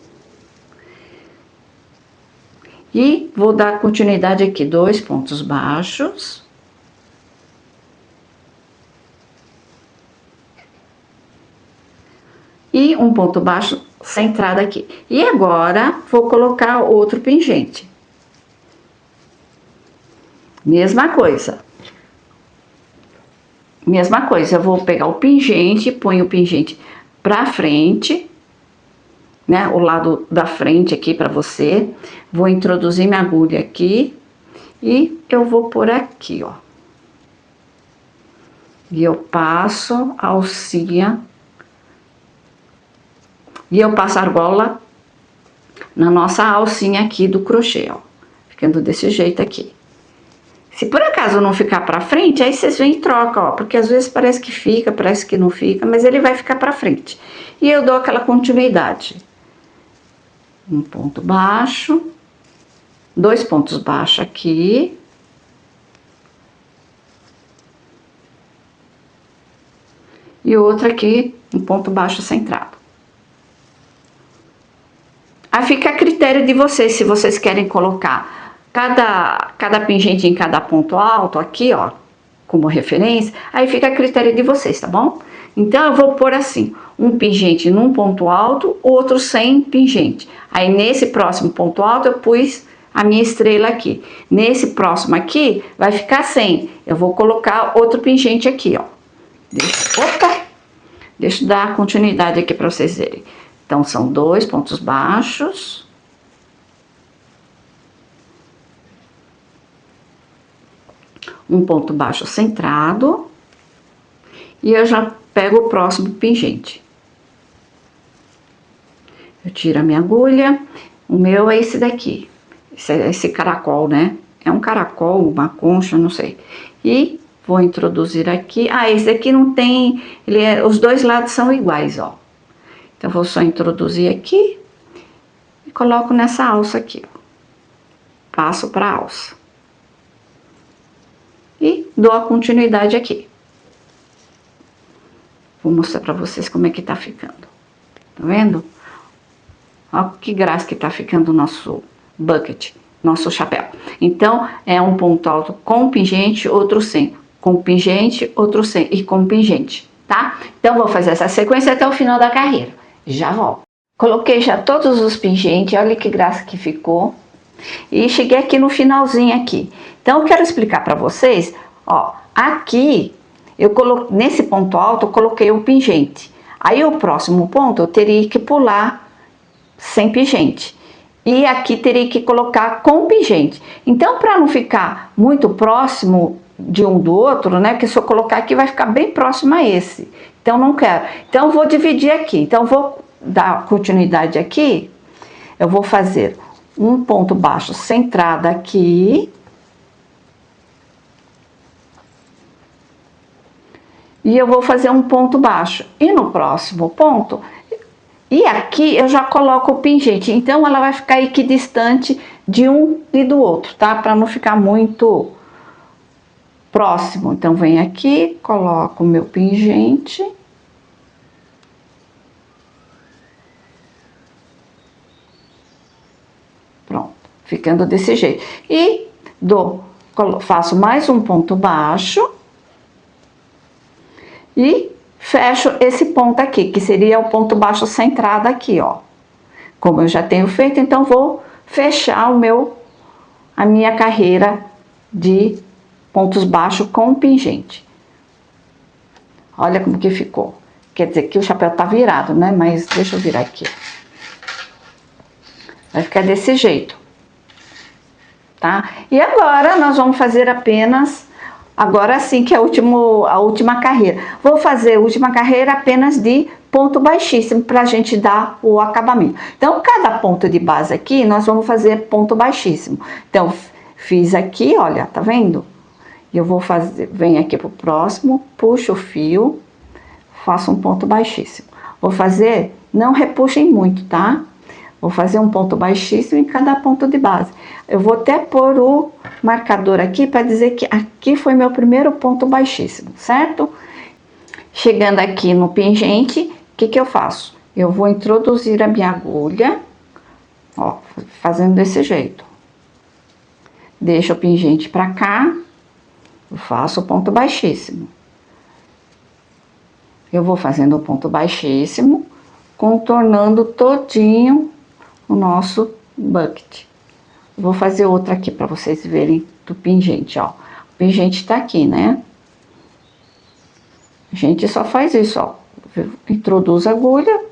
E vou dar continuidade aqui, 2 pontos baixos. E um ponto baixo centrado aqui. E agora, vou colocar outro pingente. Mesma coisa. Mesma coisa, eu vou pegar o pingente, ponho o pingente pra frente, né, o lado da frente aqui pra você. Vou introduzir minha agulha aqui e eu vou por aqui, ó. E eu passo a alcinha e eu passo a argola na nossa alcinha aqui do crochê, ó. Ficando desse jeito aqui. Se por acaso não ficar pra frente, aí vocês vêm e trocam, ó. Porque às vezes parece que fica, parece que não fica, mas ele vai ficar pra frente. E eu dou aquela continuidade. Um ponto baixo. 2 pontos baixos aqui. E outro aqui, um ponto baixo centrado. Aí fica a critério de vocês, se vocês querem colocar cada pingente em cada ponto alto aqui, ó, como referência, aí fica a critério de vocês, tá bom? Então, eu vou pôr assim, um pingente num ponto alto, outro sem pingente. Aí, nesse próximo ponto alto, eu pus a minha estrela aqui. Nesse próximo aqui, vai ficar sem. Eu vou colocar outro pingente aqui, ó. Deixa eu dar continuidade aqui pra vocês verem. Então, são 2 pontos baixos. Um ponto baixo centrado. E eu já pego o próximo pingente. Eu tiro a minha agulha. O meu é esse daqui. Esse caracol, né? É um caracol, uma concha, não sei. E vou introduzir aqui. Ah, esse daqui não tem... os dois lados são iguais, ó. Então, vou só introduzir aqui. E coloco nessa alça aqui, ó. Passo pra alça. E dou a continuidade aqui. Vou mostrar pra vocês como é que tá ficando. Tá vendo? Olha que graça que tá ficando o nosso bucket, nosso chapéu. Então, é um ponto alto com pingente, outro sem. Com pingente, outro sem. E com pingente, tá? Então, vou fazer essa sequência até o final da carreira. Já volto. Coloquei já todos os pingentes, olha que graça que ficou. E cheguei aqui no finalzinho aqui. Então, eu quero explicar pra vocês, ó, aqui, nesse ponto alto, eu coloquei o pingente. Aí, o próximo ponto, eu teria que pular sem pingente. E aqui, teria que colocar com pingente. Então, pra não ficar muito próximo de um do outro, né, porque se eu colocar aqui, vai ficar bem próximo a esse. Então, não quero. Então, eu vou dividir aqui. Então, eu vou dar continuidade aqui. Eu vou fazer um ponto baixo centrado aqui. E eu vou fazer um ponto baixo. E no próximo ponto, e aqui eu já coloco o pingente. Então, ela vai ficar equidistante de um e do outro, tá? Para não ficar muito próximo. Então, vem aqui, coloco o meu pingente. Pronto, ficando desse jeito. E faço mais um ponto baixo. E fecho esse ponto aqui, que seria o ponto baixo centrado aqui, ó. Como eu já tenho feito, então vou fechar a minha carreira de pontos baixos com pingente. Olha como que ficou. Quer dizer que o chapéu tá virado, né? Mas deixa eu virar aqui. Vai ficar desse jeito, tá? E agora nós vamos fazer apenas, agora sim que é a última carreira. Vou fazer a última carreira apenas de ponto baixíssimo pra gente dar o acabamento. Então, cada ponto de base aqui, nós vamos fazer ponto baixíssimo. Então, fiz aqui, olha, tá vendo? E eu vou fazer, venho aqui pro próximo, puxo o fio, faço um ponto baixíssimo. Vou fazer, não repuxem muito, tá? Vou fazer um ponto baixíssimo em cada ponto de base. Eu vou até pôr o marcador aqui para dizer que aqui foi meu primeiro ponto baixíssimo, certo? Chegando aqui no pingente, o que eu faço? Eu vou introduzir a minha agulha, ó, fazendo desse jeito. Deixo o pingente para cá, eu faço o ponto baixíssimo. Eu vou fazendo o ponto baixíssimo, contornando todinho o nosso bucket. Vou fazer outra aqui para vocês verem do pingente, ó. O pingente tá aqui, né? A gente só faz isso, ó. Introduz a agulha,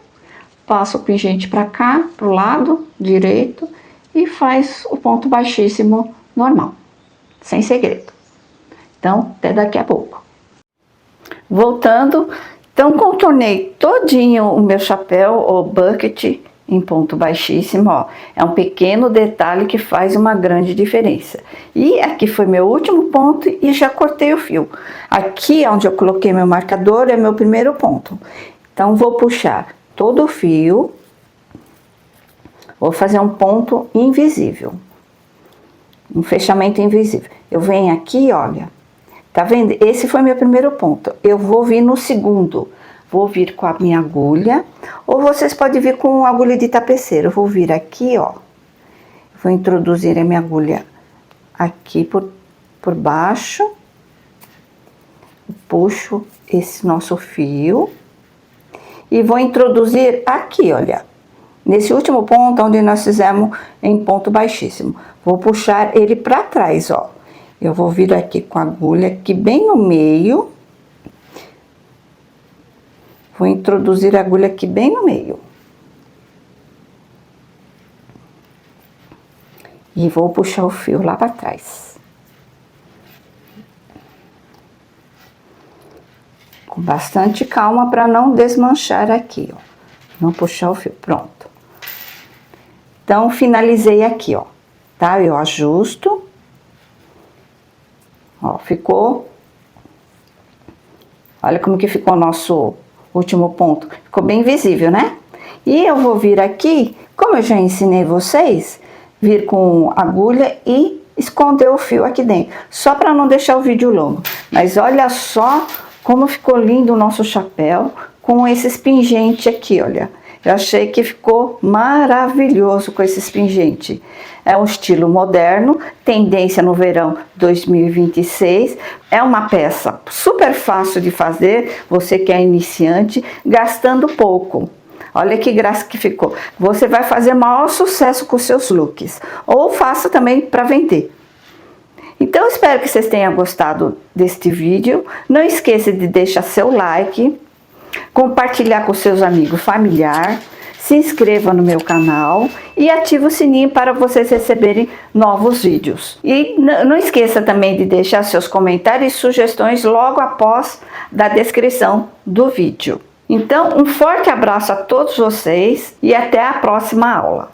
passa o pingente para cá, pro lado direito e faz o ponto baixíssimo normal, sem segredo. Então, até daqui a pouco. Voltando, então contornei todinho o meu chapéu, o bucket, em ponto baixíssimo, ó. É um pequeno detalhe que faz uma grande diferença. E aqui foi meu último ponto e já cortei o fio. Aqui onde eu coloquei meu marcador é meu primeiro ponto. Então, vou puxar todo o fio. Vou fazer um ponto invisível. Um fechamento invisível. Eu venho aqui, olha. Tá vendo? Esse foi meu primeiro ponto. Eu vou vir no segundo. Vou vir com a minha agulha, ou vocês podem vir com agulha de tapeceiro. Eu vou vir aqui, ó. Vou introduzir a minha agulha aqui por baixo. Puxo esse nosso fio. E vou introduzir aqui, olha. Nesse último ponto, onde nós fizemos em ponto baixíssimo. Vou puxar ele pra trás, ó. Eu vou vir aqui com a agulha aqui bem no meio. Vou introduzir a agulha aqui bem no meio. E vou puxar o fio lá para trás. Com bastante calma para não desmanchar aqui, ó. Não puxar o fio, pronto. Então, finalizei aqui, ó. Tá? Eu ajusto. Ó, ficou. Olha como que ficou o nosso último ponto. Ficou bem visível, né? E eu vou vir aqui, como eu já ensinei vocês, vir com agulha e esconder o fio aqui dentro. Só para não deixar o vídeo longo. Mas olha só como ficou lindo o nosso chapéu com esses pingentes aqui, olha. Eu achei que ficou maravilhoso com esse pingente. É um estilo moderno, tendência no verão 2026. É uma peça super fácil de fazer, você que é iniciante, gastando pouco. Olha que graça que ficou. Você vai fazer maior sucesso com seus looks. Ou faça também para vender. Então, espero que vocês tenham gostado deste vídeo. Não esqueça de deixar seu like, compartilhar com seus amigos, familiares, se inscreva no meu canal e ative o sininho para vocês receberem novos vídeos. E não esqueça também de deixar seus comentários e sugestões logo após da descrição do vídeo. Então, um forte abraço a todos vocês e até a próxima aula.